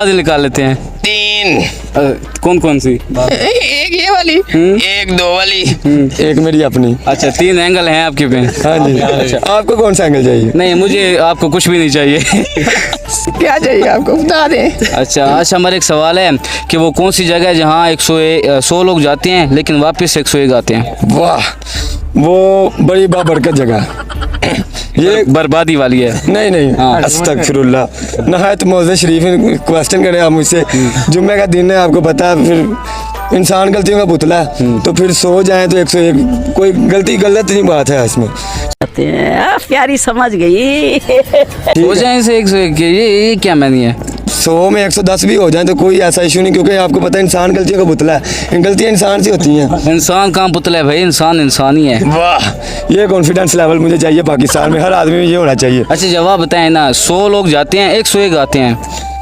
निकाल लेते हैं। 3 कौन कौन सी? एक ये वाली, एक 2 वाली, एक मेरी अपनी। अच्छा 3 एंगल हैं आपके पे। हाँ जी। आपको कौन सा एंगल चाहिए? नहीं मुझे आपको कुछ भी नहीं चाहिए। क्या चाहिए आपको बता दें। अच्छा हमारा एक सवाल है कि वो कौन सी जगह है जहाँ 100 लोग जाते हैं लेकिन वापस 101 आते हैं? वाह, वो बड़ी बाबरकत जगह। ये बर्बादी वाली है। नहीं हाँ। अस्तगफिरुल्लाह, नहायत मौज़े शरीफ क्वेश्चन करें आप मुझसे। जुम्मे का दिन है, आपको पता है, फिर इंसान गलतियों का पुतला है, तो फिर 100 जाए तो 101, कोई गलत नहीं बात है इसमें। प्यारी समझ गई। हो जाए से 101 ये क्या मैंने है? 100 में 110 भी हो जाए तो कोई ऐसा इशू नहीं, क्योंकि आपको पता है इंसान गलतियों का पुतला है। गलतियां इंसान से होती हैं। इंसान कहाँ पुतला है भाई, इंसान ही है। वाह, ये कॉन्फिडेंस लेवल मुझे चाहिए पाकिस्तान में, हर आदमी में ये होना चाहिए। अच्छा जवाब बताएं ना, 100 लोग जाते हैं 101 आते हैं।